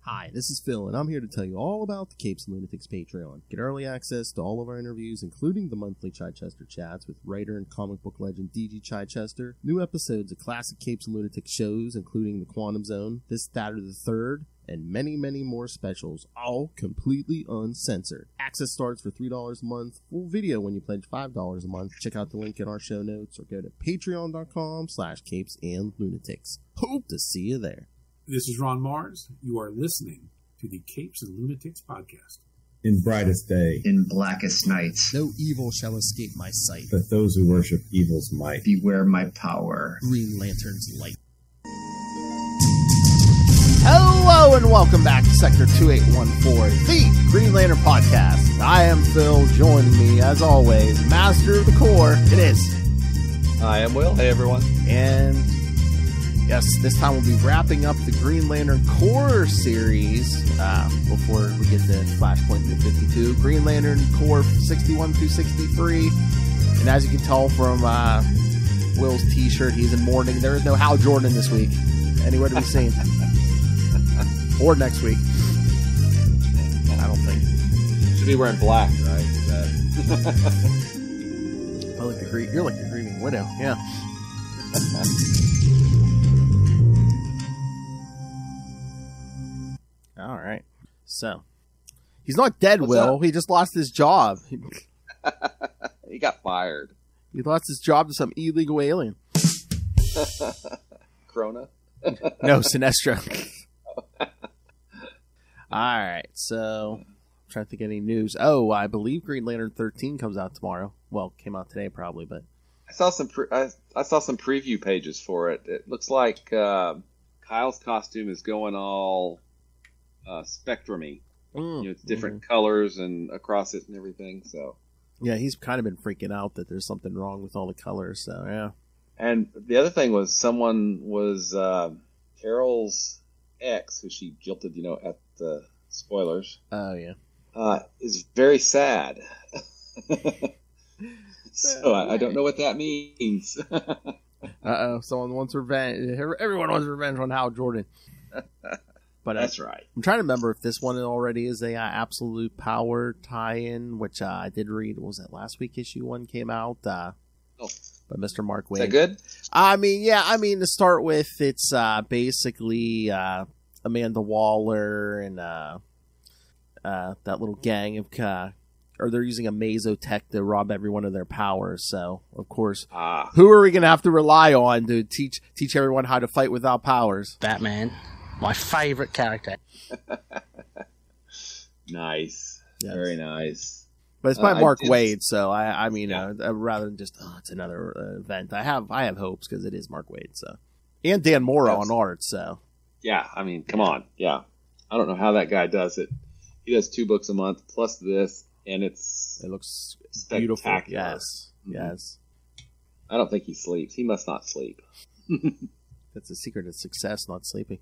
Hi, this is Phil, and I'm here to tell you all about the Capes and Lunatics Patreon. Get early access to all of our interviews, including the monthly Chichester chats with writer and comic book legend D.G. Chichester, new episodes of classic Capes and Lunatics shows, including The Quantum Zone, This, That, or the Third, and many, many more specials, all completely uncensored. Access starts for $3 a month, full video when you pledge $5 a month. Check out the link in our show notes or go to patreon.com/CapesandLunatics. Hope to see you there. This is Ron Mars. You are listening to the Capes and Lunatics podcast. In brightest day, in blackest nights, no evil shall escape my sight, but those who worship evil's might. Beware my power. Green Lantern's light. Hello and welcome back to Sector 2814, the Green Lantern podcast. I am Phil. Joining me, as always, Master of the Core. It is. I am Will. Hey, everyone. And yes, this time we'll be wrapping up the Green Lantern Core series before we get to Flashpoint through 52. Green Lantern Core 61 through 63. And as you can tell from Will's t-shirt, he's in mourning. There is no Hal Jordan this week. Anywhere to be seen. Or next week. I don't think. Should be wearing black, right? You're like the Grieving Widow, yeah. All right. So, he's not dead, What's Will. up? He just lost his job. He got fired. He lost his job to some illegal alien. Krona? No, Sinestro. All right. So, I'm trying to think of any news. Oh, I believe Green Lantern 13 comes out tomorrow. Well, came out today probably, but I saw some I saw some preview pages for it. It looks like Kyle's costume is going all spectrum-y. It's different colors and across it and everything. So yeah, he's kind of been freaking out that there's something wrong with all the colors. So yeah. And the other thing was someone was Carol's ex, who she jilted, at the spoilers. Oh yeah. Is very sad. So I don't know what that means. Uh-oh, someone wants revenge. Everyone wants revenge on Hal Jordan. But that's right. I'm trying to remember if this one already is a Absolute Power tie-in, which I did read. Was that last week? Issue 1 came out by Mr. Mark Waid. Is that good? I mean, to start with, it's basically Amanda Waller and that little gang of... or they're using a Mazotech to rob everyone of their powers. So, of course, who are we going to have to rely on to teach everyone how to fight without powers? Batman. My favorite character. Nice. Yes. Very nice. But it's by Mark Waid, so I mean, rather than just it's another event, I have hopes because it is Mark Waid. So, and Dan Mora on art. So, yeah, I mean, come on, yeah. I don't know how that guy does it. He does 2 books a month plus this, and it looks beautiful. Yes, mm-hmm. Yes. I don't think he sleeps. He must not sleep. That's the secret of success, not sleeping.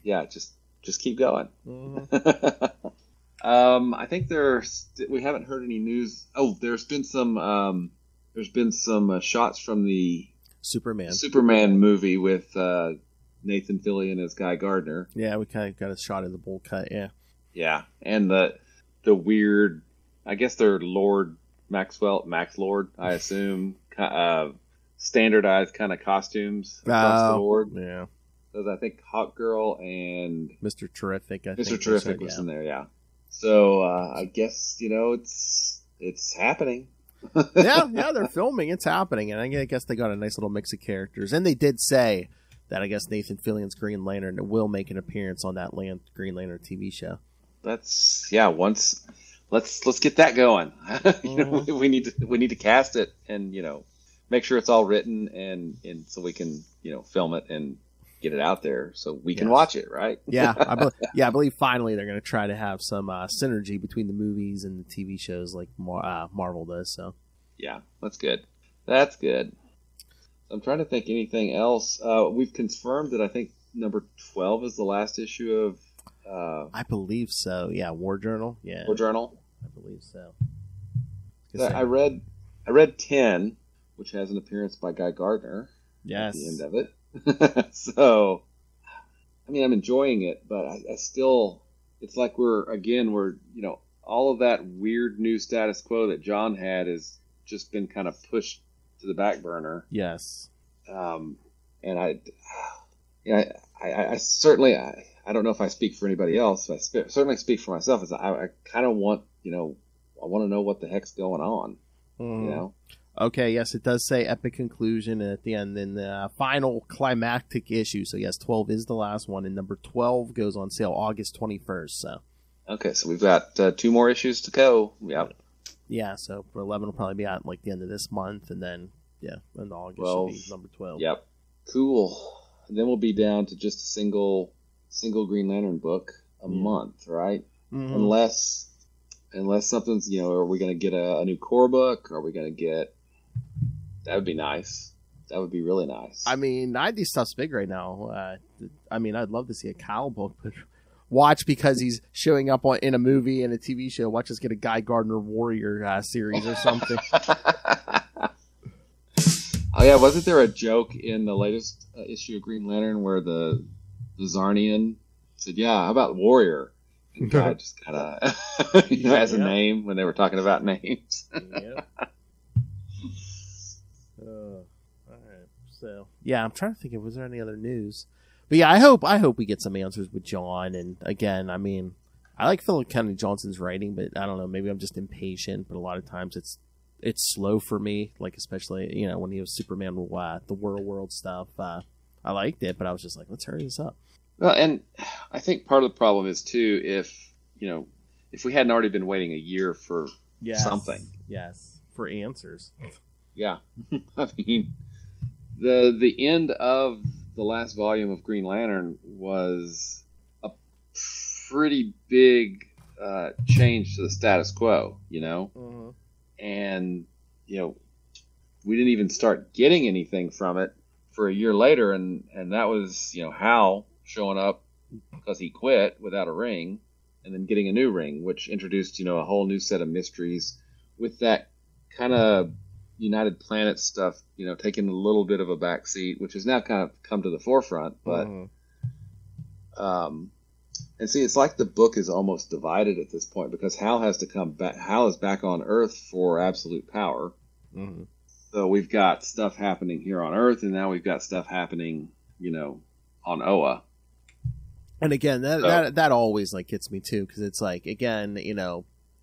Yeah, just keep going. Mm-hmm. I think we haven't heard any news. Oh, there's been some shots from the Superman movie with Nathan Fillion as Guy Gardner. Yeah, we kind of got a shot of the bowl cut. Yeah. Yeah, and the weird, I guess they're Max Lord, I assume, standardized kind of costumes across the board. Yeah. So I think Hawk Girl and Mr. Terrific. Mr. Terrific was in there, yeah. So I guess it's happening. yeah, they're filming. It's happening, and I guess they got a nice little mix of characters. And they did say that I guess Nathan Fillion's Green Lantern will make an appearance on that Green Lantern TV show. Let's get that going. We need to cast it and make sure it's all written and so we can film it and get it out there so we can watch it, right? Yeah, I believe finally they're going to try to have some synergy between the movies and the TV shows like Marvel does. So yeah, that's good. That's good. I'm trying to think anything else. We've confirmed that I think number 12 is the last issue of. I believe so. Yeah, War Journal. Yeah, War Journal. I believe so. I read 10, which has an appearance by Guy Gardner. Yes. At the end of it. So I'm enjoying it, but I still, it's like we're all of that weird new status quo that John had has just been kind of pushed to the back burner. Yes. And I certainly, I don't know if I speak for anybody else, but I certainly speak for myself. Is I kind of want, I want to know what the heck's going on, Okay, yes, it does say epic conclusion at the end, then the final climactic issue. So yes, 12 is the last one, and number 12 goes on sale August 21st. So. Okay, so we've got 2 more issues to go. Yep. Yeah, so for 11 will probably be out like the end of this month, and then in August 12. should be number 12. Yep. Cool. And then we'll be down to just a single Green Lantern book a month, right? Mm-hmm. Unless something's, are we going to get a new core book? Are we going to get? That would be nice. That would be really nice. 90 stuff's big right now. I'd love to see a Kyle book, but watch because he's showing up in a movie and a TV show. Watch us get a Guy Gardner Warrior series or something. Oh yeah, wasn't there a joke in the latest issue of Green Lantern where the Zarnian said, "Yeah, how about Warrior?" And Guy just kind of, as a name when they were talking about names. Yeah. All right. So I'm trying to think was there any other news, but I hope we get some answers with John. And again, I like Philip Kennedy Johnson's writing, but I don't know, maybe I'm just impatient. But a lot of times it's slow for me, like especially when he was Superman, the World stuff. I liked it, but I was just like, let's hurry this up. Well, and I think part of the problem is too if we hadn't already been waiting a year for something. Yes, for answers. Yeah, the end of the last volume of Green Lantern was a pretty big change to the status quo, Mm-hmm. and we didn't even start getting anything from it for a year later, and that was Hal showing up because he quit without a ring, and then getting a new ring, which introduced a whole new set of mysteries with that kind of United Planet stuff, taking a little bit of a backseat, which has now kind of come to the forefront. But and see, it's like the book is almost divided at this point because Hal has to come back. Hal is back on Earth for absolute power. Mm-hmm. So we've got stuff happening here on Earth, and now we've got stuff happening, on Oa. And again, that always gets me too, because it's like, again,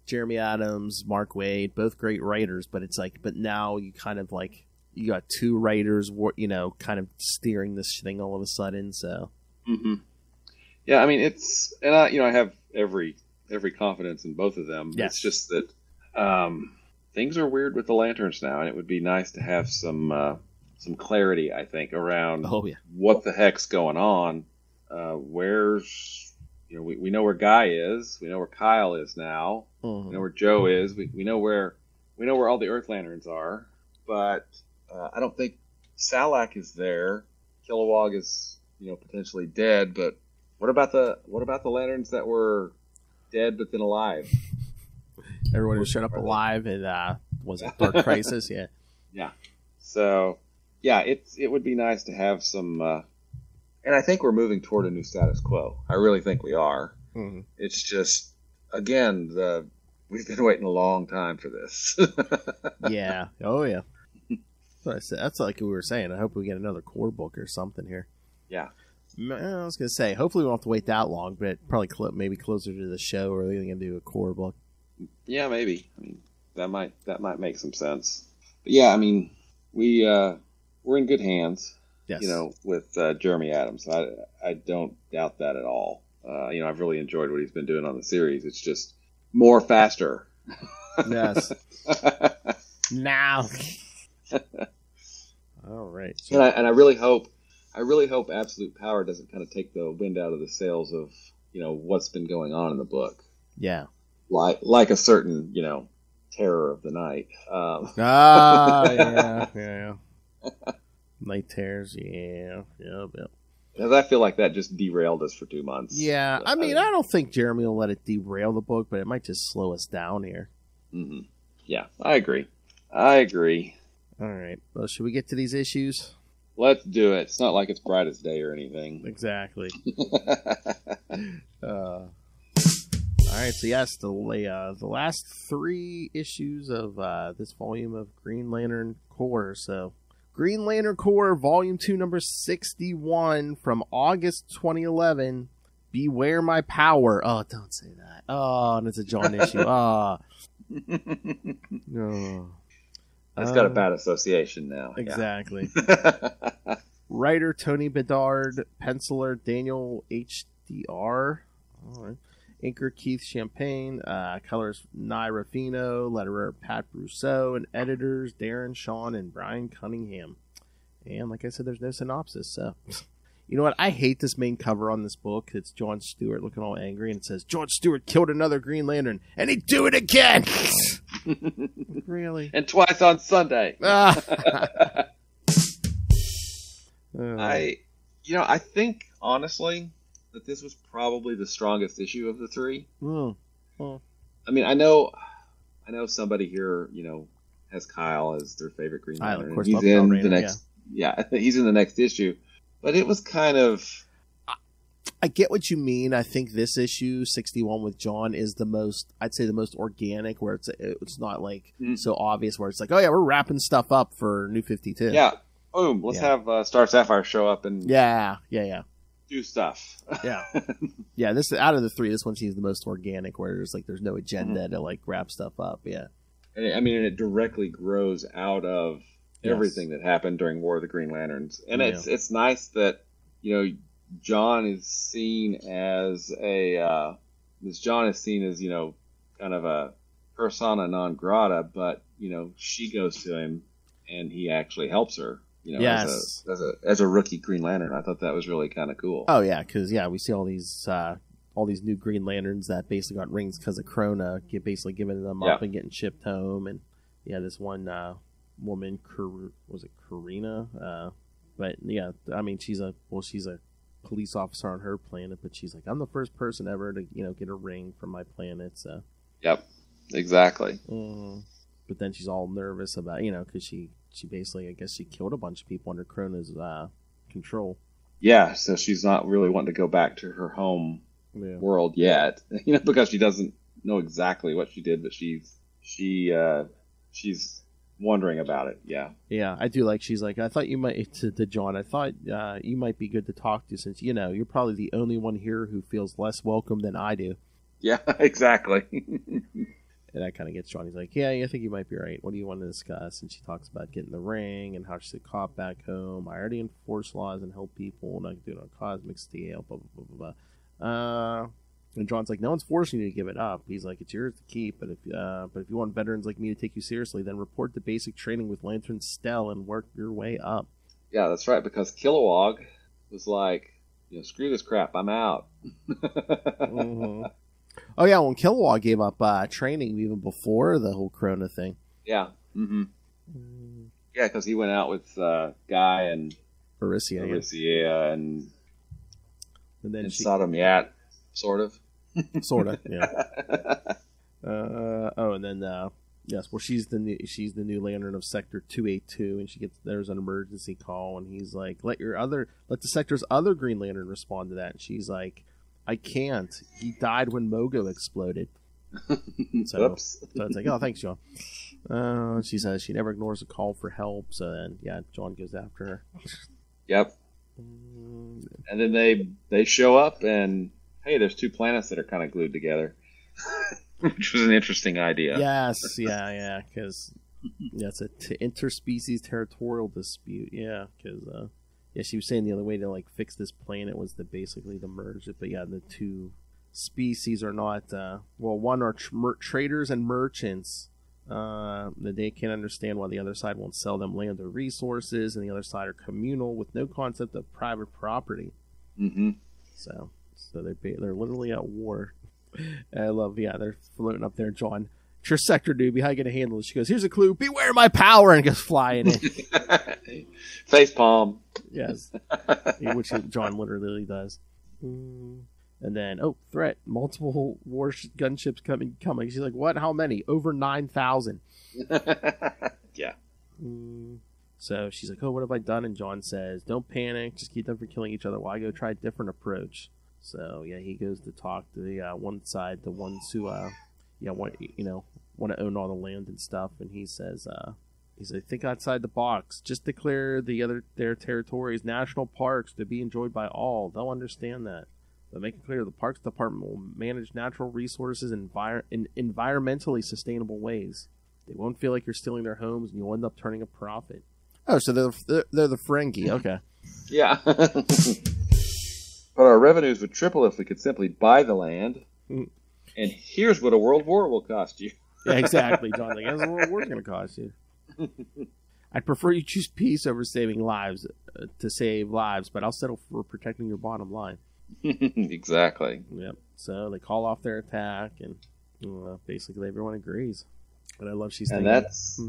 Jeremy Adams, Mark Waid, both great writers, but it's like, but now you kind of you got 2 writers, kind of steering this thing all of a sudden. So, yeah, it's, and I have every confidence in both of them. Yes. It's just that things are weird with the Lanterns now, and it would be nice to have some clarity, I think, around what the heck's going on. Where's we know where Guy is, we know where Kyle is now, we know where Joe is, we know where all the Earth Lanterns are, but I don't think Salak is there. Kilowog is potentially dead, but what about the Lanterns that were dead but then alive? Everyone who showed up alive in was it Dark Crisis? Yeah. So it would be nice to have some. And I think we're moving toward a new status quo. I really think we are. Mm-hmm. It's just, again, we've been waiting a long time for this. Yeah. Oh, yeah. That's like we were saying. I hope we get another core book or something here. Yeah. I was going to say, hopefully we don't have to wait that long, but probably maybe closer to the show, or they're going to do a core book. Yeah, maybe. That might make some sense. But yeah, we're in good hands. Yes. With Jeremy Adams. I don't doubt that at all. I've really enjoyed what he's been doing on the series. It's just more faster. Yes. Now. All right. So. And I really hope Absolute Power doesn't kind of take the wind out of the sails of, what's been going on in the book. Yeah. Like a certain, Terror of the Night. Yeah. Night Terrors, yeah. Because I feel like that just derailed us for 2 months. Yeah, I don't think Jeremy will let it derail the book, but it might just slow us down here. Mm-hmm. Yeah, I agree. All right, well, should we get to these issues? Let's do it. It's not like it's brightest day or anything. Exactly. All right, so yes, the last 3 issues of this volume of Green Lantern Corps. So, Green Lantern Corps, Volume 2, number 61, from August 2011. Beware My Power. Oh, don't say that. Oh, and it's a John issue. Oh. No. It's got a bad association now. Exactly. Writer Tony Bedard, penciler Daniel HDR. All right. Inker Keith Champagne, colors Nye Ruffino, letterer Pat Brousseau, and editors Darren Shawn and Brian Cunningham. And like I said, there's no synopsis, so... You know what? I hate this main cover on this book. It's John Stewart looking all angry, and it says, John Stewart killed another Green Lantern, and he'd do it again! Really? And twice on Sunday. I I think, honestly, that this was probably the strongest issue of the 3. I mean, I know somebody here, has Kyle as their favorite Green Lantern. Of course, he's in the next, he's in the next issue. But it was kind of... I get what you mean. I think this issue, 61 with John, is the most, I'd say the most organic, where it's not like so obvious, where it's like, oh yeah, we're wrapping stuff up for New 52. Yeah. Boom. Let's have Star Sapphire show up and do stuff. Yeah. Yeah, this out of the 3, this one seems the most organic, where there's no agenda to like wrap stuff up. Yeah. And it directly grows out of everything that happened during War of the Green Lanterns. And it's nice that, John is seen as kind of a persona non grata, but, she goes to him and he actually helps her, as a rookie Green Lantern. I thought that was really kind of cool. Oh yeah. Cause we see all these new Green Lanterns that basically got rings because of Krona, basically giving them up and getting shipped home. And this one, woman, was it Karina? But yeah, I mean, she's a police officer on her planet, but she's like, I'm the first person ever to get a ring from my planet. So yep, exactly. But then she's all nervous about because she basically, I guess, she killed a bunch of people under Krona's control. Yeah, so she's not really wanting to go back to her home world yet, because she doesn't know exactly what she did, but she's wondering about it. Yeah, I do like. She's like, I thought you might to John. I thought you might be good to talk to, since you're probably the only one here who feels less welcome than I do. Yeah, exactly. And that kind of gets John. He's like, yeah, I think you might be right. What do you want to discuss? And she talks about getting the ring and how she's a cop back home. I already enforce laws and help people, and I can do it on a cosmic scale. Blah blah blah blah. And John's like, no one's forcing you to give it up. He's like, it's yours to keep, but if you want veterans like me to take you seriously, then report to basic training with Lantern Stell and work your way up. Yeah, that's right, because Kilowog was like, screw this crap, I'm out. Mm-hmm. Oh yeah, when Kilowog gave up training even before the whole Krona thing. Yeah. Mm-hmm. Yeah, because he went out with Guy and Aricia and then Sodom Yat, sort of. Sort of, yeah. And then yes, well, she's the new Lantern of Sector 282, and there's an emergency call, and he's like, let the sector's other Green Lantern respond to that, and she's like, I can't. He died when Mogo exploded. So it's like, oh, thanks, John. She says she never ignores a call for help, so then John goes after her. Yep. And then they show up, and hey, there's 2 planets that are kind of glued together, which was an interesting idea. Yes, yeah, because it's a interspecies territorial dispute. Yeah, because she was saying the other way to like fix this planet was to basically to merge it. But yeah, the 2 species are not. One are traders and merchants. They can't understand why the other side won't sell them land or resources, and the other side are communal with no concept of private property. Mm-hmm. So they're literally at war. And I love, they're floating up there. John, it's your sector, dude. How you gonna handle it? She goes, here's a clue. Beware my power, and goes flying in. Face palm. Yes, which John literally does. And then, threat. Multiple gunships coming. She's like, what? How many? Over 9,000. Yeah. So she's like, "Oh, what have I done?" And John says, "Don't panic. Just keep them from killing each other while I go try a different approach." So yeah, he goes to talk to the one side, the ones who want to own all the land and stuff, and he says, he's like, "Think outside the box. Just declare their territories national parks to be enjoyed by all. They'll understand that. But make it clear the Parks Department will manage natural resources in environmentally sustainable ways. They won't feel like you're stealing their homes, and you'll end up turning a profit." Oh, so they're the Ferengi. Okay. Yeah. But our revenues would triple if we could simply buy the land. And here's what a world war will cost you. Yeah, exactly, John. Like, that's what a world war's going to cost you. I'd prefer you choose peace over saving lives to save lives, but I'll settle for protecting your bottom line. Exactly. Yep. So they call off their attack, and basically everyone agrees. But I love she's and thinking, that's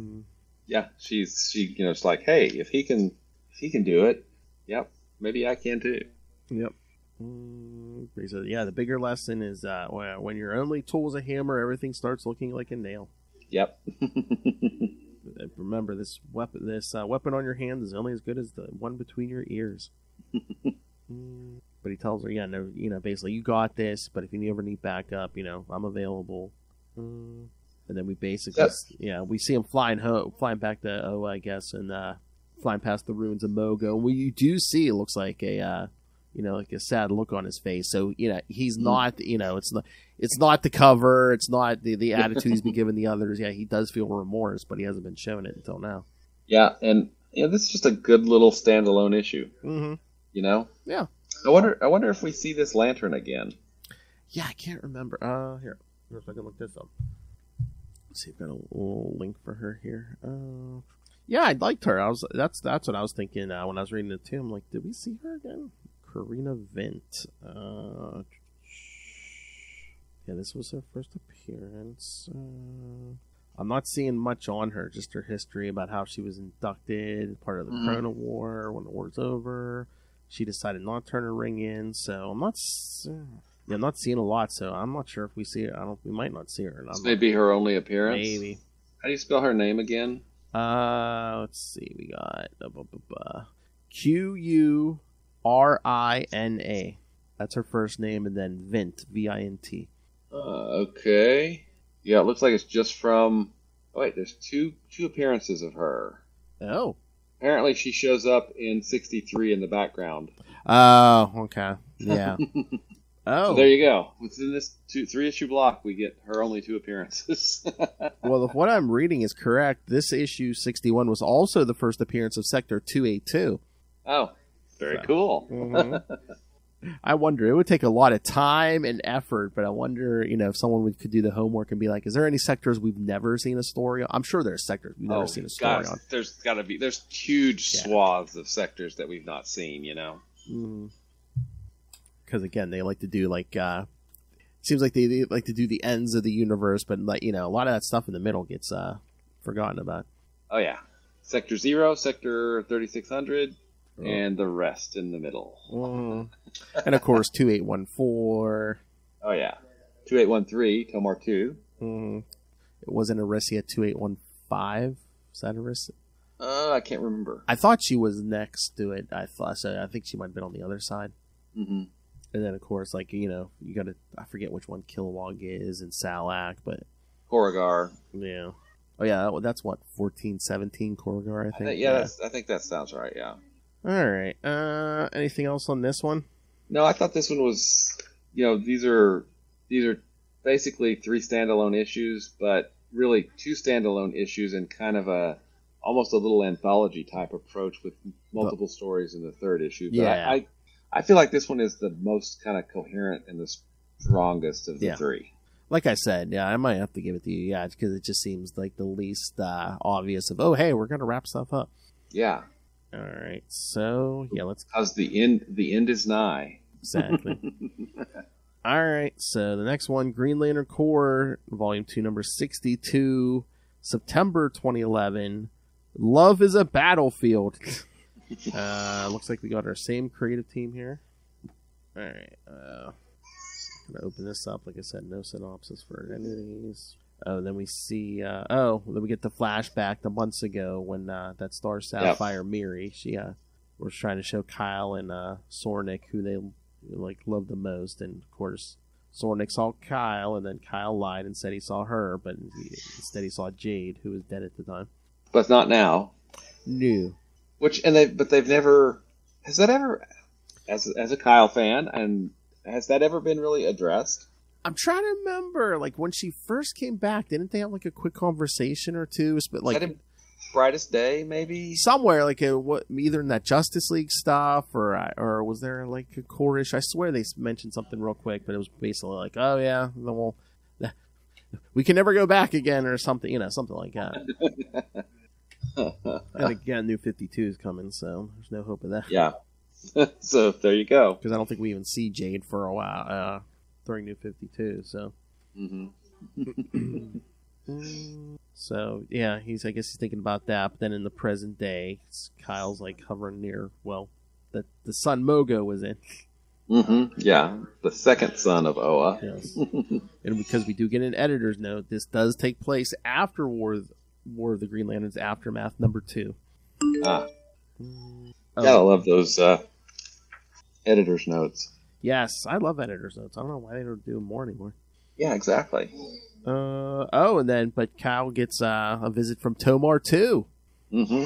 yeah. She it's like, hey, if he can do it, yep, maybe I can too. Yep. So, yeah, the bigger lesson is when your only tool is a hammer, everything starts looking like a nail. Yep. Remember, this weapon on your hand is only as good as the one between your ears. But he tells her, yeah, no, basically, you got this. But if you ever need backup, I'm available. And then we basically, we see him flying back to I guess, and flying past the ruins of Mogo. And we do see it looks like a like a sad look on his face. So he's not, it's not the cover, it's not the attitude he's been giving the others. Yeah, he does feel remorse, but he hasn't been showing it until now. Yeah, and this is just a good little standalone issue. Mm-hmm. Yeah. I wonder if we see this Lantern again. Yeah, I can't remember. Here if I can look this up. Let's see, I've got a little link for her here. Yeah, I liked her. That's what I was thinking when I was reading it too. I'm like, did we see her again? Karina Vint. Yeah, this was her first appearance. I'm not seeing much on her, just her history about how she was inducted, part of the Corona War. When the war's over, she decided not to turn her ring in. So I'm not seeing a lot. So I'm not sure if we see her. We might not see her. This may be her only appearance. Maybe. How do you spell her name again? Let's see. We got Qurina. That's her first name, and then Vint, V-I-N-T. Okay. Yeah, it looks like it's just from. Oh, wait, there's two appearances of her. Oh. Apparently, she shows up in 63 in the background. Oh, okay. Yeah. Oh. So there you go. Within this 3-issue block, we get her only 2 appearances. Well, if what I'm reading is correct, this issue 61 was also the first appearance of Sector 282. Oh, very cool. Mm-hmm. I wonder, it would take a lot of time and effort, but I wonder, if someone could do the homework and be like, is there any sectors we've never seen a story on? I'm sure there's sectors we've never seen a story on. There's huge swaths of sectors that we've not seen, Mm-hmm. Because again, they like to do it seems like they like to do the ends of the universe, but a lot of that stuff in the middle gets forgotten about. Oh yeah, Sector 0, Sector 3600, and the rest in the middle. Mm-hmm. And of course, 2814. Oh yeah, 2813, Tomar 2. Mm-hmm. It wasn't Arisia 2815. Is that Arisia? I can't remember. I thought she was next to it. I think she might have been on the other side. Mm-hmm. And then, of course, you got to, I forget which one Kilowog is and Salak, but... Korrigar. Yeah. Oh, yeah, that's what, 1417 Korrigar, I think? I think that sounds right, yeah. All right. Anything else on this one? No, I thought this one was, these are basically 3 standalone issues, but really 2 standalone issues and kind of almost a little anthology type approach with multiple stories in the 3rd issue. But yeah. I feel like this one is the most kind of coherent and the strongest of the 3. Like I said, yeah, I might have to give it to you, because it just seems like the least obvious of, oh, hey, we're going to wrap stuff up. Yeah. All right, so, yeah, let's... Because the end is nigh. Exactly. All right, so the next one, Green Lantern Corps, Volume 2, number 62, September 2011, Love is a Battlefield. Looks like we got our same creative team here. All right. I'm going to open this up. Like I said, no synopsis for any of these. Then we see, then we get the flashback the months ago when that Star Sapphire Miri, she was trying to show Kyle and Soranik who they loved the most, and of course Soranik saw Kyle, and then Kyle lied and said he saw her, but instead he saw Jade, who was dead at the time. But not now. No. They've never. Has that ever, as a Kyle fan, and has that ever been really addressed? I'm trying to remember, when she first came back, didn't they have a quick conversation or two? But Is that in Brightest Day, maybe somewhere either in that Justice League stuff or was there a core-ish? I swear they mentioned something real quick, but it was basically oh yeah, well, we can never go back again or something, something like that. And again, New 52 is coming, so there's no hope of that. Yeah. So there you go. Because I don't think we even see Jade for a while during New 52. So. Mm-hmm. So yeah, I guess he's thinking about that. But then in the present day, Kyle's hovering near the son Mogo was in. Mm-hmm. Yeah, the second son of Oa. Yes. And because we do get an editor's note, this does take place after War of the Green Lanterns Aftermath #2. Gotta love those editor's notes. Yes, I love editor's notes. I don't know why they don't do them more anymore. Yeah, exactly. But Kyle gets a visit from Tomar too. Mm-hmm.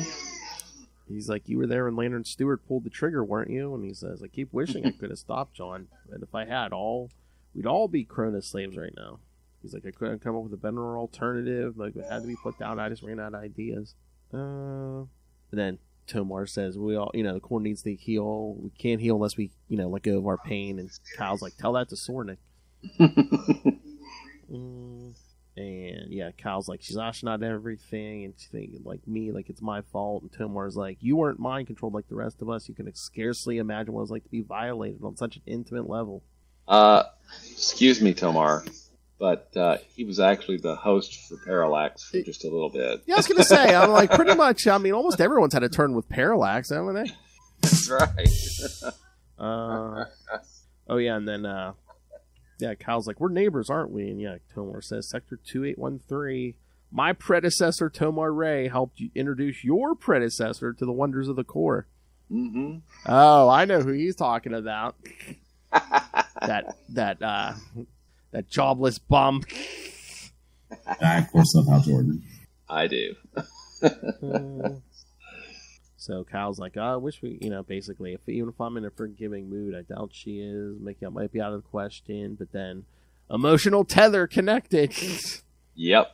He's like, you were there when Lantern Stewart pulled the trigger, weren't you? And he says, I keep wishing I could have stopped John. And if I had, we'd all be Cronus slaves right now. He's like, I couldn't come up with a better alternative. It had to be put down. I just ran out of ideas. And then Tomar says, the Corps needs to heal. We can't heal unless we, let go of our pain. And Kyle's like, tell that to Soranik. And yeah, Kyle's like, she's ashing out everything, and she's thinking me, it's my fault. And Tomar's like, you weren't mind controlled like the rest of us. You can scarcely imagine what it's like to be violated on such an intimate level. Excuse me, Tomar, but he was actually the host for Parallax for just a little bit. Yeah, I was gonna say, I'm pretty much. I mean, almost everyone's had a turn with Parallax, haven't they? That's right. Oh yeah, and then. Yeah, Kyle's like, we're neighbors, aren't we? And yeah, Tomar says, Sector 2813, my predecessor, Tomar Ray, helped you introduce your predecessor to the wonders of the Corps. Mm-hmm. Oh, I know who he's talking about. that jobless bum. I, of course, love Hal Jordan. I do. So Kyle's like, I wish we, basically, even if I'm in a forgiving mood, I doubt she is. That might be out of the question. But then, emotional tether connected. Yep.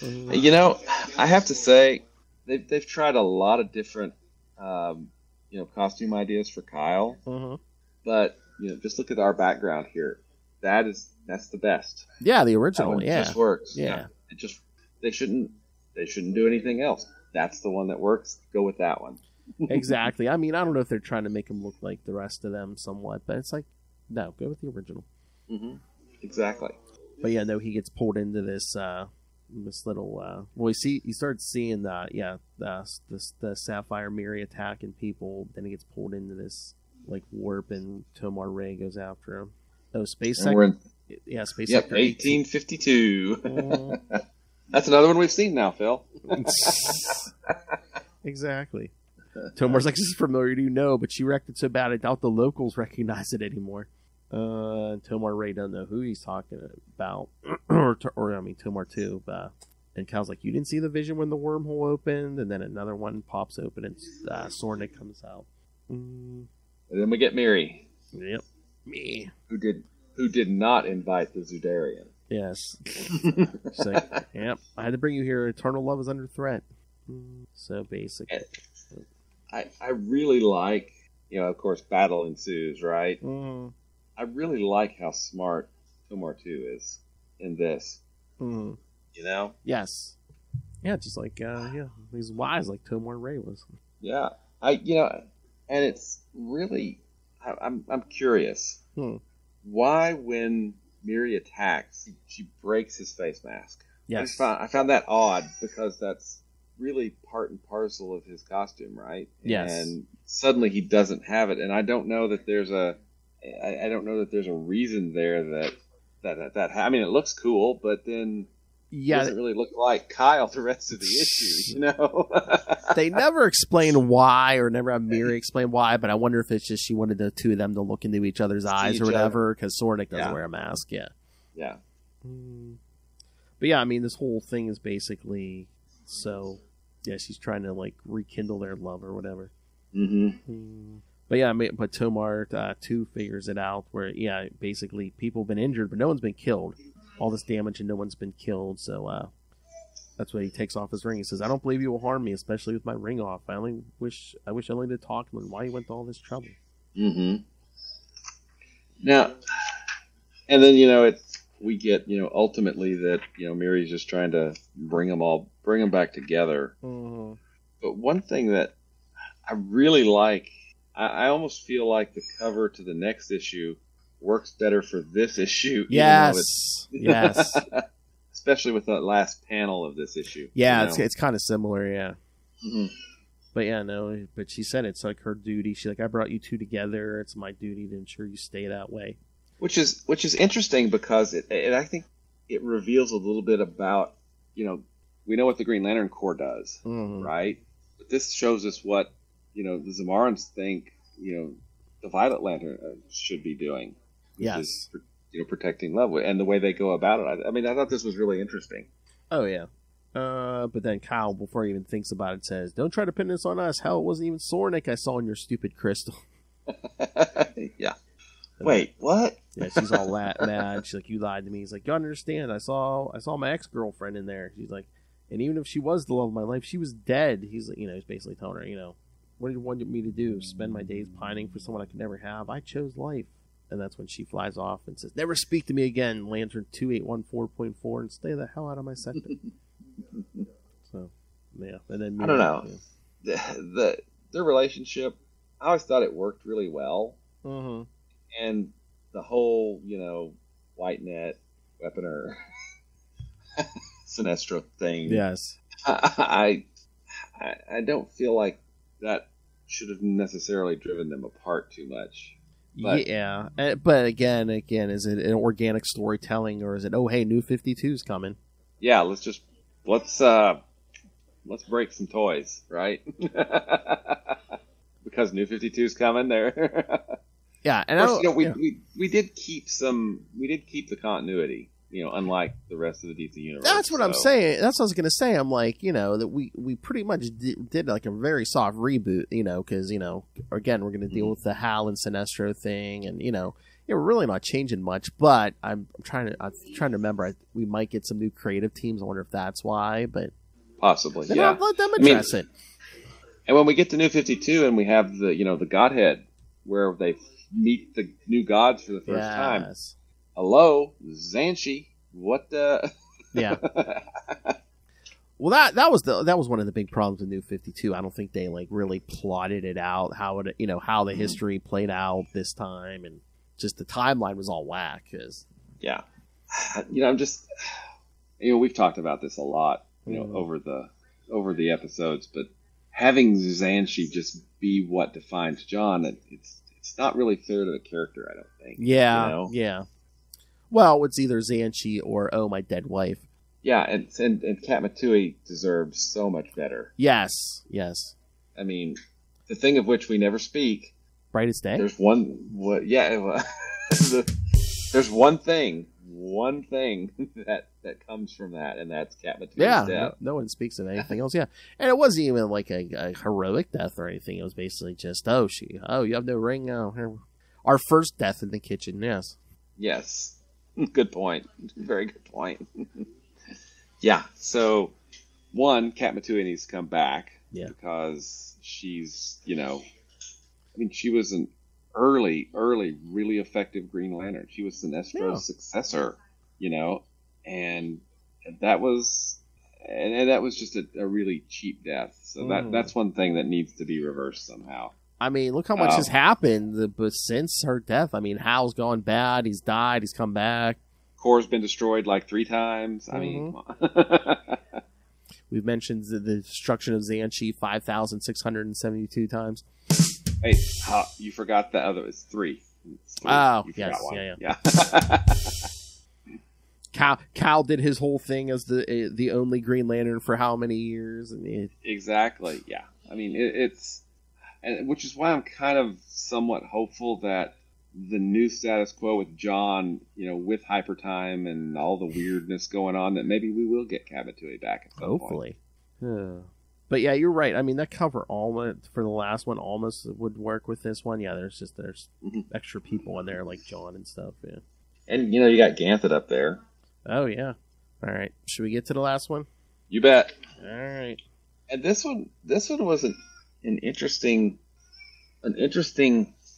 I have to say, they've tried a lot of different, costume ideas for Kyle. Uh-huh. But just look at our background here. That's the best. Yeah, the original. That one Yeah, just works. Yeah. They shouldn't do anything else. That's the one that works. Go with that one. Exactly. I mean, I don't know if they're trying to make him look like the rest of them somewhat, but it's no, go with the original. Mm-hmm. Exactly. But yeah, no, he gets pulled into this little. He starts seeing the Sapphire Miri attacking people. Then he gets pulled into this warp, and Tomar Ray goes after him. Oh, space sector. Space sector. 1852. That's another one we've seen now, Phil. Exactly. Tomar's like, this is familiar to you, but she wrecked it so bad I doubt the locals recognize it anymore. Tomar Ray doesn't know who he's talking about. Tomar too. And Kyle's like, you didn't see the vision when the wormhole opened? And then another one pops open and Soranik comes out. And then we get Miri. Yep. Me. Who did not invite the Zudarian. Yes. She's like, yep, I had to bring you here. Eternal love is under threat. So basically. I really like, of course, battle ensues, right? Mm-hmm. I really like how smart Tomar 2 is in this. Mm-hmm. Yes. Yeah, just he's wise like Tomar Ray was. Yeah. And it's really, I'm curious. Why when Miri attacks, she breaks his face mask. Yes. I found that odd because that's really part and parcel of his costume, right? Yes. And suddenly he doesn't have it, and I don't know that there's a reason there that I mean, it looks cool, but then He doesn't really look like Kyle the rest of the issue, you know? They never explain why, or never have Miri explain why, but I wonder if it's just she wanted the two of them to look into each other's eyes or whatever, because Soranik doesn't wear a mask, yeah. But yeah, I mean, this whole thing is basically, so, yeah, she's trying to, like, rekindle their love or whatever. But yeah, but Tomar, too, figures it out where, yeah, basically people have been injured, but no one's been killed. All this damage and no one's been killed, so that's why he takes off his ring. He says, "I don't believe you will harm me, especially with my ring off. I wish only to talk to him. Why you went to all this trouble?" Now, and then, you know, we get, you know, ultimately that, you know, Miri's just trying to bring them back together. But one thing that I really like, I almost feel like the cover to the next issue works better for this issue. Yes. Especially with that last panel of this issue. Yeah, you know? it's kind of similar, yeah. But yeah, no, but she said it's like her duty. She's like, I brought you two together. It's my duty to ensure you stay that way. Which is interesting because I think it reveals a little bit about, you know, we know what the Green Lantern Corps does, right? But this shows us what, you know, the Zamarans think, you know, the Violet Lantern should be doing. Which is, you know, protecting love, and the way they go about it. I mean, I thought this was really interesting. Oh yeah. But then Kyle, before he even thinks about it, says, "Don't try to pin this on us. Hell, it wasn't even Soranik I saw in your stupid crystal." Yeah. Wait, what? Yeah, she's all mad. She's like, "You lied to me." He's like, "You understand? I saw my ex-girlfriend in there." She's like, "And even if she was the love of my life, she was dead." He's like, you know, he's basically telling her, you know, what do you want me to do? Spend my days pining for someone I could never have? I chose life. And that's when she flies off and says, "Never speak to me again, Lantern 2814.4, and stay the hell out of my sector." So, yeah. And then I don't know. Yeah. Their relationship, I always thought it worked really well. And the whole, you know, White Net, Weaponer, Sinestro thing. Yes. I don't feel like that should have necessarily driven them apart too much. But, yeah, but again, is it an organic storytelling, or is it, oh hey, New 52's coming? Yeah, let's break some toys, right? Because New 52's coming there. Yeah, and course, we did keep the continuity, you know, unlike the rest of the DC universe. That's what I'm saying. That's what I was going to say. I'm like, you know, that we pretty much did like a very soft reboot, you know, because, you know, again, we're going to deal with the Hal and Sinestro thing, and, you know, we're really not changing much. But I'm trying to remember. We might get some new creative teams. I wonder if that's why, but possibly, then yeah. Let them address it. And when we get to New 52 and we have the, you know, the Godhead where they meet the new gods for the first time. Hello, Xanshi. What the? Yeah. Well, that was one of the big problems with New 52. I don't think they like really plotted it out how the history played out this time, and just the timeline was all whack. Yeah, you know, I'm just, you know, we've talked about this a lot, you know, over the episodes, but having Xanshi just be what defines John, it's not really fair to the character, I don't think. Yeah, you know? Yeah. Well, it's either Xanshi or, oh, my dead wife. Yeah, and Kat Matui deserves so much better. Yes. I mean, the thing of which we never speak. Brightest Day? There's there's one thing that comes from that, and that's Kat Matui's death. No one speaks of anything else, yeah. And it wasn't even like a heroic death or anything. It was basically just, you have no ring? Oh, our first death in the kitchen, yes. Yes. Good point. Very good point. Yeah, so, one, Kat Matui needs to come back. Yeah. Because she's, you know, I mean, she was an early, really effective Green Lantern. She was Sinestro's successor, you know, and that was just a really cheap death. So that's one thing that needs to be reversed somehow. I mean, look how much has happened since her death. I mean, Hal's gone bad. He's died. He's come back. Core's been destroyed like 3 times. I mean, we've mentioned the destruction of Xanshi 5,672 times. Hey, you forgot the other. It's 3. Oh, you yes. yeah. Cal did his whole thing as the only Green Lantern for how many years? Exactly. Yeah. I mean, it's which is why I'm kind of somewhat hopeful that the new status quo with John, with hypertime and all the weirdness going on, that maybe we will get Kabatui back at some hopefully. Point. But yeah, you're right. I mean, that cover almost for the last one almost would work with this one. Yeah, there's extra people in there like John and stuff. Yeah. And you got Ganthet up there. Oh yeah. All right. Should we get to the last one? You bet. All right. And this one was an interesting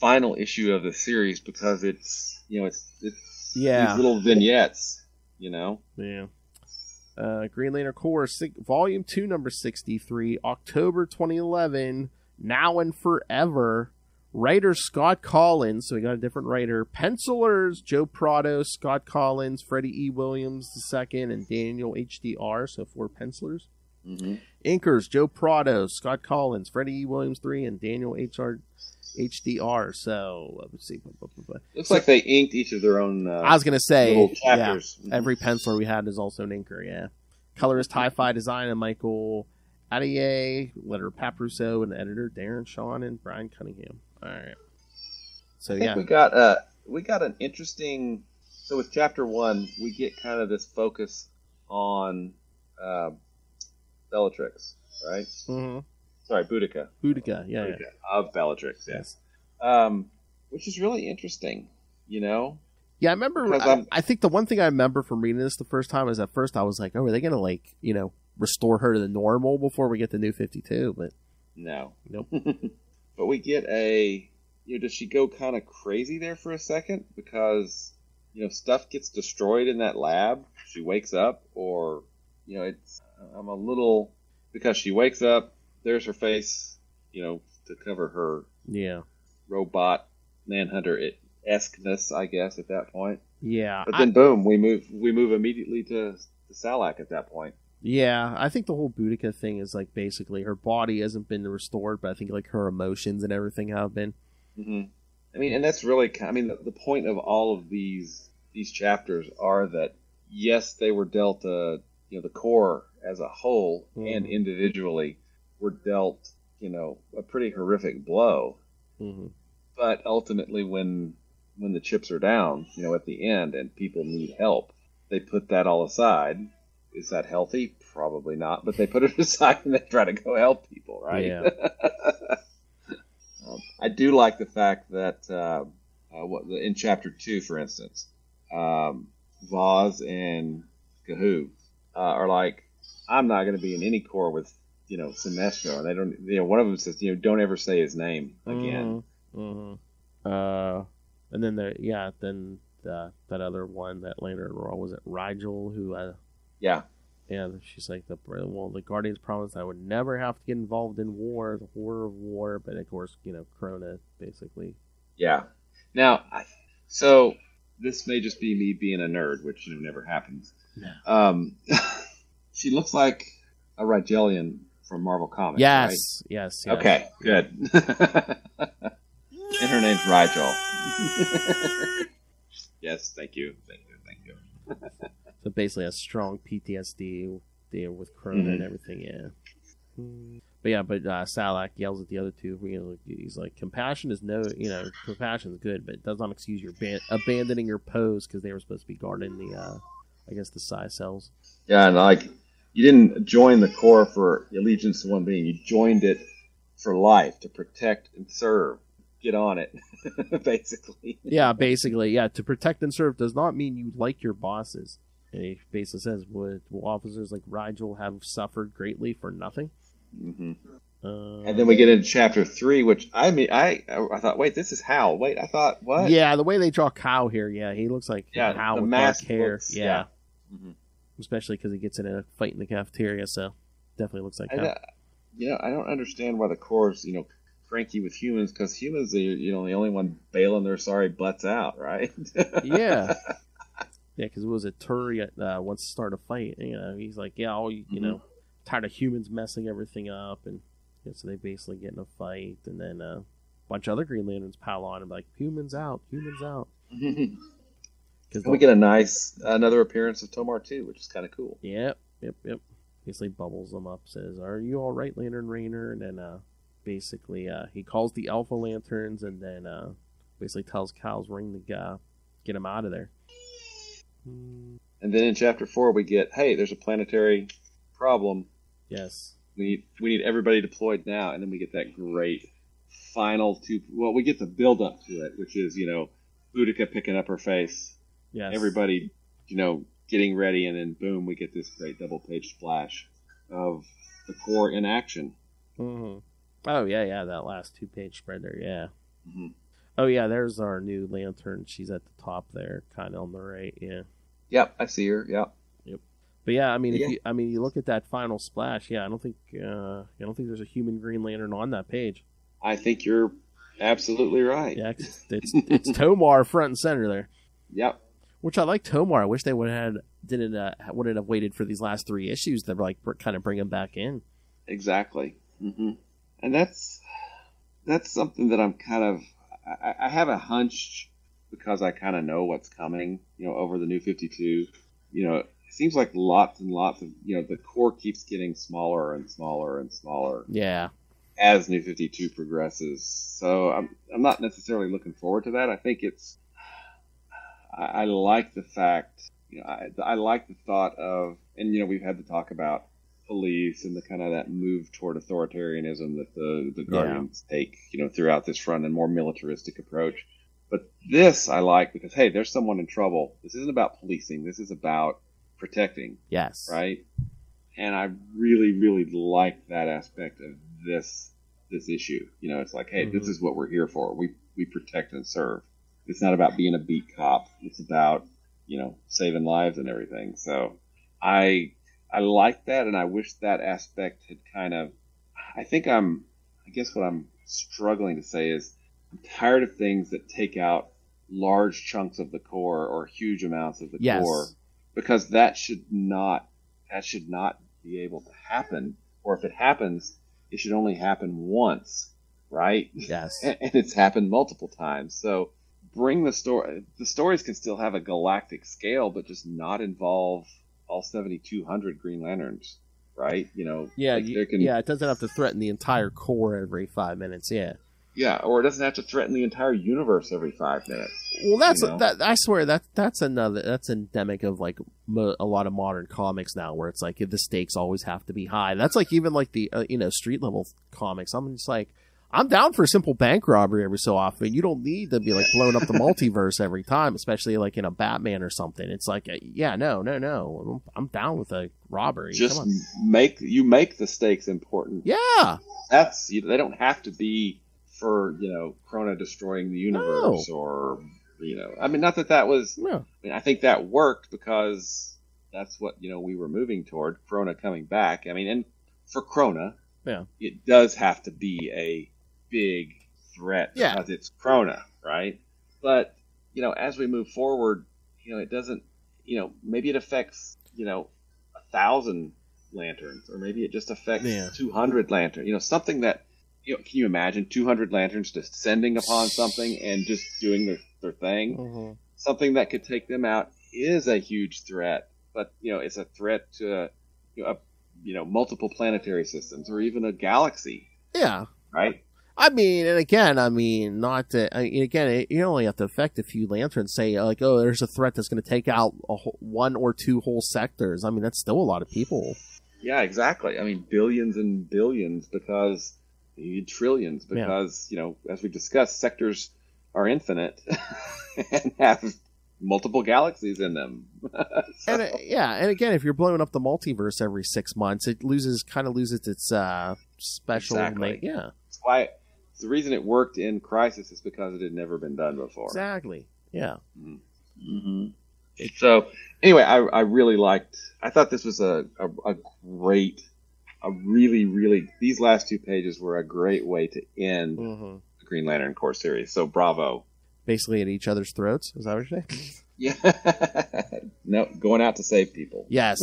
final issue of the series because it's these little vignettes. Yeah. Green Lantern Corps, Volume 2, number 63, October 2011, Now and Forever. Writer Scott Collins, so we got a different writer. Pencilers Joe Prado, Scott Collins, Freddie E. Williams II, and Daniel HDR, so 4 pencilers. Mm-hmm. Inkers Joe Prado, Scott Collins, Freddie E. Williams III, and Daniel HDR. So let's see. Looks like they inked each of their own. I was gonna say, little chapters. Yeah, every penciler we had is also an inker. Yeah, colorist Hi-Fi Design and Michael Adier, letterer Pat Rousseau, and editor Darren Shawn and Brian Cunningham. All right. So I think we got an interesting. So with chapter 1, we get kind of this focus on Bellatrix, right? Mm-hmm. Sorry, Boudica. Yeah. Of Bellatrix, yes. Which is really interesting, Yeah, I remember. I think the one thing I remember from reading this the first time is at first I was like, "Oh, are they going to restore her to the normal before we get the New 52?" But no, nope. But we get does she go kind of crazy there for a second because stuff gets destroyed in that lab? She wakes up, or I'm a little because she wakes up. There's her face, to cover her robot manhunter-esqueness, I guess, at that point. Yeah. But then, boom, we move immediately to Salak at that point. Yeah, I think the whole Boudica thing is basically her body hasn't been restored, but I think her emotions and everything have been. Mm-hmm. I mean, and that's really, the point of all of these chapters are that, yes, they were dealt, the Corps as a whole and individually were dealt, a pretty horrific blow. Mm-hmm. But ultimately, when the chips are down, at the end, and people need help, they put that all aside. Is that healthy? Probably not. But they put it aside and they try to go help people, right? Yeah. I do like the fact that in chapter 2, for instance, Vaz and Kahoo are like, I'm not going to be in any corps with Sinestro, and they don't. One of them says, don't ever say his name again. Mm-hmm. And then that other one that later was it Rigel who yeah, she's like the Guardians promised I would never have to get involved in war, the horror of war, but of course Krona basically. Yeah. Now, so this may just be me being a nerd, which never happens. No. She looks like a Rigelian from Marvel Comics. Yes, right? yes. Okay, good. And her name's Rigel. Yes, thank you. So basically, a strong PTSD deal with Krona and everything. Yeah. But Salak yells at the other two. He's like, compassion is compassion is good, but it does not excuse your abandoning your pose because they were supposed to be guarding the, the psi cells. Yeah, and you didn't join the Corps for allegiance to one being. You joined it for life, to protect and serve. Get on it, basically. Yeah, basically. Yeah, to protect and serve does not mean you like your bosses. And he basically says, would officers like Rigel have suffered greatly for nothing? Mm-hmm. And then we get into chapter 3, which, I thought, wait, this is Hal. Wait, I thought, what? Yeah, the way they draw Kyle here, he looks like Hal with dark hair. Yeah. Mm-hmm. Especially because he gets in a fight in the cafeteria, so definitely looks like Hal. I don't understand why the Corps is, cranky with humans, because humans are, the only one bailing their sorry butts out, right? Yeah. Yeah, because it was a Turi wants to start a fight. He's like, tired of humans messing everything up, and so they basically get in a fight, and then a bunch of other Green Lanterns pile on and be like, humans out. And we get another appearance of Tomar too, which is kind of cool. Yep. Basically bubbles them up, says, "Are you all right, Lantern Rayner?" And then basically he calls the Alpha Lanterns, and then basically tells Cal's ring to get him out of there. And then in chapter 4 we get, hey, there's a planetary problem. Yes. We need everybody deployed now, and then we get that great final we get the build up to it, which is, Boudica picking up her face. Yes. Everybody, getting ready, and then boom, we get this great double page splash of the Corps in action. Mm-hmm. Oh yeah, that last 2-page spread there, yeah. Mm-hmm. Oh yeah, there's our new Lantern. She's at the top there, kind of on the right. Yeah. Yep, I see her. Yep. But yeah, I mean, you look at that final splash. Yeah, I don't think there's a human Green Lantern on that page. I think you're absolutely right. Yeah, it's Tomar front and center there. Yep. Which I like Tomar. I wish they wouldn't have waited for these last 3 issues to kind of bring him back in. Exactly. Mm-hmm. And that's something that I'm kind of I have a hunch, because I kind of know what's coming. Over the New 52. It seems like lots and lots of the Corps keeps getting smaller and smaller and smaller. Yeah. As New 52 progresses, so I'm not necessarily looking forward to that. I think I like the fact, I like the thought of, and we've had to talk about police and the kind of that move toward authoritarianism that the Guardians take, throughout this front, and more militaristic approach. But this I like because, hey, there's someone in trouble. This isn't about policing. This is about protecting. Yes. Right. And I really, really like that aspect of this issue. It's like, hey, this is what we're here for. We protect and serve. It's not about being a beat cop. It's about, saving lives and everything. So I like that, and I wish that aspect had kind of, I guess what I'm struggling to say is I'm tired of things that take out large chunks of the Corps or huge amounts of the Corps, because that should not be able to happen. Or if it happens, it should only happen once, right? Yes. And it's happened multiple times. So bring the story. The stories can still have a galactic scale, but just not involve all 7,200 Green Lanterns, right? It doesn't have to threaten the entire Corps every 5 minutes. Yeah. Yeah, or it doesn't have to threaten the entire universe every 5 minutes. Well, I swear that's endemic of like a lot of modern comics now, where it's like the stakes always have to be high. That's like even like the street level comics. I'm just like, I'm down for a simple bank robbery every so often. You don't need to be like blowing up the multiverse every time, especially like in a Batman or something. It's like, no. I'm down with a robbery. Just make the stakes important. Yeah. They don't have to be for, Krona destroying the universe or, not that was, I think that worked because that's what, we were moving toward, Krona coming back. And for Krona, it does have to be a big threat because it's Krona, right? But, as we move forward, it doesn't, maybe it affects, 1,000 lanterns, or maybe it just affects 200 lanterns, something that, can you imagine 200 lanterns descending upon something and just doing their thing? Mm-hmm. Something that could take them out is a huge threat, but it's a threat to multiple planetary systems or even a galaxy. Yeah. Right. You only have to affect a few lanterns. Say like, oh, there's a threat that's going to take out one or two whole sectors. That's still a lot of people. Yeah, exactly. Billions and billions because. You need trillions because, as we discussed, sectors are infinite and have multiple galaxies in them. And again, if you're blowing up the multiverse every 6 months, it loses its special. Exactly. Yeah. That's why the reason it worked in Crisis is because it had never been done before. Exactly. Yeah. Mm-hmm. So anyway, I really liked. I thought this was a great. These last 2 pages were a great way to end the Green Lantern Corps series. So bravo. Basically at each other's throats. Is that what you're saying? Yeah. No, going out to save people. Yes.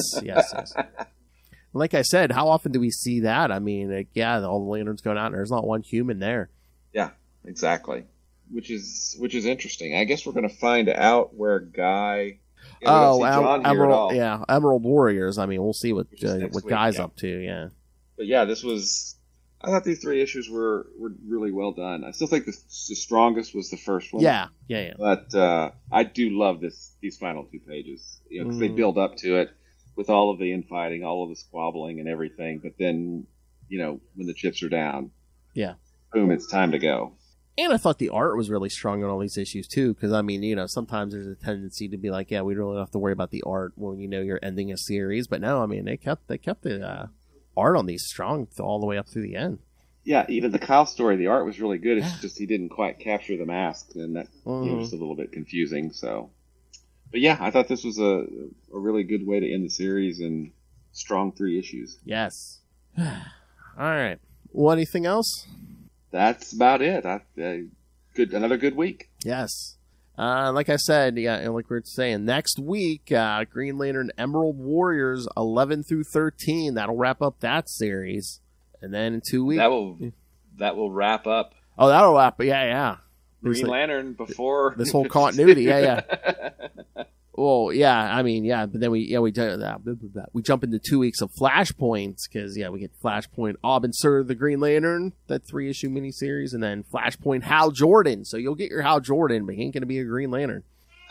Like I said, how often do we see that? All the lanterns going out and there's not one human there. Yeah, exactly. which is interesting. I guess we're going to find out where Guy. Yeah, we don't see John here at all. Yeah, Emerald Warriors. I mean, we'll see what Guy's up to. Yeah, but yeah, I thought these 3 issues were really well done. I still think the strongest was the first one. Yeah. But I do love these final 2 pages, because they build up to it with all of the infighting, all of the squabbling and everything. But then, when the chips are down, boom, it's time to go. And I thought the art was really strong on all these issues too, because I mean, sometimes there's a tendency to be like, yeah, we don't have to worry about the art when you're ending a series. But no, I mean, they kept the art on these strong all the way up through the end. Yeah, even the Kyle story, the art was really good. It's just he didn't quite capture the mask, and that was a little bit confusing. So, but yeah, I thought this was a really good way to end the series and strong 3 issues. Yes. All right. Well, anything else? That's about it. Another good week. Yes. Like I said, and like we were saying, next week, Green Lantern Emerald Warriors 11 through 13. That'll wrap up that series, and then in 2 weeks that will wrap up. Oh, that'll wrap. Yeah. Green Lantern before this whole continuity. Yeah. Well, yeah. I mean, yeah. But then we jump into 2 weeks of Flashpoints because we get Flashpoint Aubin Sur the Green Lantern, that 3-issue miniseries, and then Flashpoint Hal Jordan. So you'll get your Hal Jordan, but he ain't gonna be a Green Lantern.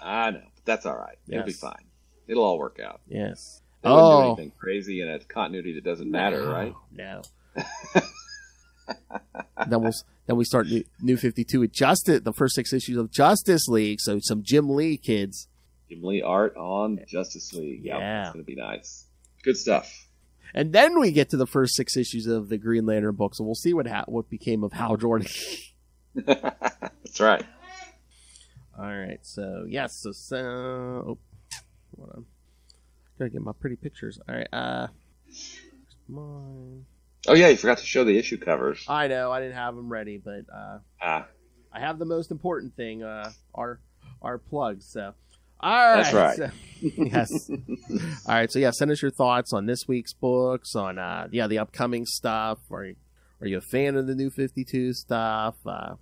I know, but that's all right. It'll be fine. It'll all work out. Yes. They wouldn't do anything crazy in a continuity that doesn't matter, right? No. Then we start New 52 with the first 6 issues of Justice League. So some Jim Lee kids. Jim Lee art on Justice League. Yeah. It's going to be nice. Good stuff. And then we get to the first 6 issues of the Green Lantern books, and we'll see what became of Hal Jordan. That's right. All right. So, yes. Hold on. Gotta get my pretty pictures. All right. Mine. Oh, yeah. You forgot to show the issue covers. I know. I didn't have them ready, but I have the most important thing, our plugs. So. All right. That's right. So, yes. All right. So send us your thoughts on this week's books, on the upcoming stuff. Are you a fan of the New 52 stuff? Send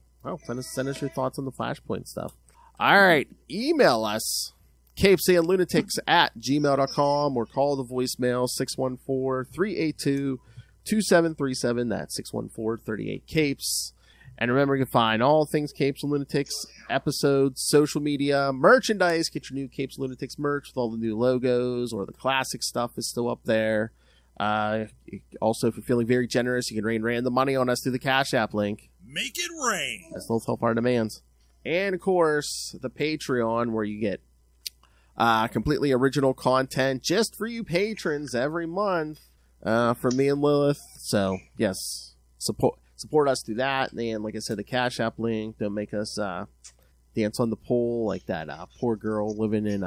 us your thoughts on the Flashpoint stuff. All right. Email us CapesandLunatics@gmail.com or call the voicemail 614-382-2737. That's 614-38-CAPES. And remember, you can find all things Capes and Lunatics, episodes, social media, merchandise. Get your new Capes and Lunatics merch with all the new logos, or the classic stuff is still up there. Also, if you're feeling very generous, you can rain random money on us through the Cash App link. Make it rain. That's no help our demands. And, of course, the Patreon, where you get completely original content just for you patrons every month from me and Lilith. So, yes, support us through that. And like I said, the Cash App link. Don't make us dance on the pole like that poor girl living in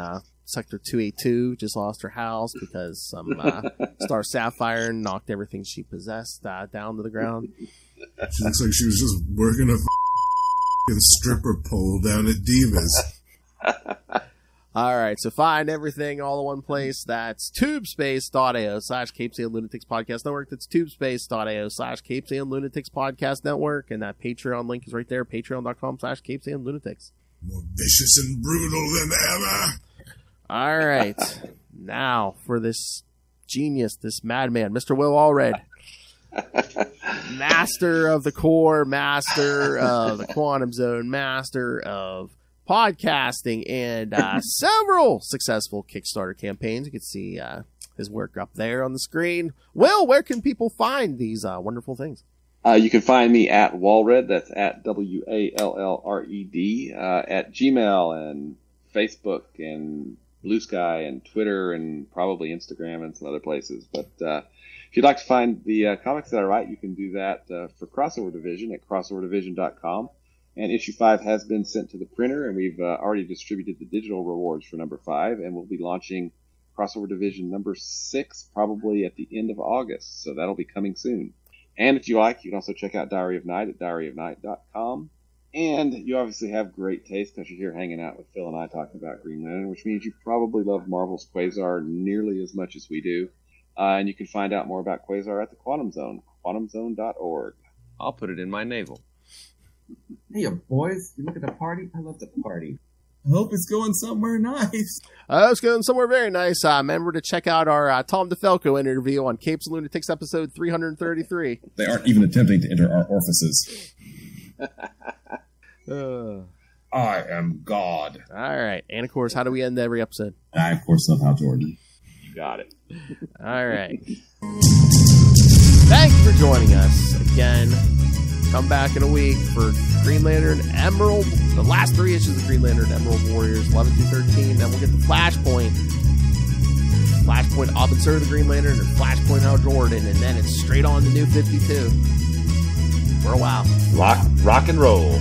Sector 282 just lost her house because some Star Sapphire knocked everything she possessed down to the ground. She looks like she was just working a stripper pole down at Divas. All right, so find everything all in one place. That's tubespace.io/Capes and Lunatics Podcast Network. That's tubespace.io/Capes and Lunatics Podcast Network. And that Patreon link is right there, patreon.com/Capes and Lunatics. More vicious and brutal than ever. All right, now for this genius, this madman, Mr. Will Allred. Master of the core, master of the quantum zone, master of podcasting, and several successful Kickstarter campaigns. You can see his work up there on the screen. Will, where can people find these wonderful things? You can find me at Wallred, that's at WALLRED, at Gmail and Facebook and Blue Sky and Twitter and probably Instagram and some other places. But if you'd like to find the comics that I write, you can do that for Crossover Division at crossoverdivision.com. And issue 5 has been sent to the printer, and we've already distributed the digital rewards for number 5, and we'll be launching Crossover Division number 6 probably at the end of August, so that'll be coming soon. And if you like, you can also check out Diary of Night at diaryofnight.com. And you obviously have great taste because you're here hanging out with Phil and I talking about Green Lantern, which means you probably love Marvel's Quasar nearly as much as we do. And you can find out more about Quasar at the Quantum Zone, quantumzone.org. I'll put it in my navel. Hey, boys, you look at the party? I love the party. I hope it's going somewhere nice. It's going somewhere very nice. Remember to check out our Tom DeFalco interview on Capes and Lunatics episode 333. They aren't even attempting to enter our orifices. I am God. All right. And, of course, how do we end every episode? I, of course, love how Jordan. You got it. All right. Thank you for joining us again. Come back in a week for Green Lantern Emerald, the last 3 issues of Green Lantern Emerald Warriors, 11 through 13. Then we'll get the Flashpoint Officer of the Green Lantern, and Flashpoint Hal Jordan, and then it's straight on the New 52 for a while. Rock and roll.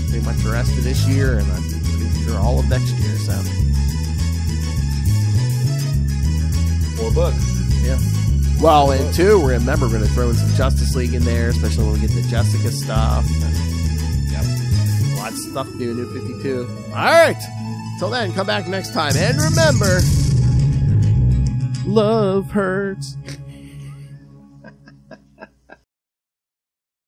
Pretty much the rest of this year, and I'm pretty sure all of next year. So 4 books. Yeah. Well, and 2, remember, we're going to throw in some Justice League in there, especially when we get the Jessica stuff. And lots of stuff to do in New 52. All right. Till then, come back next time. And remember, love hurts.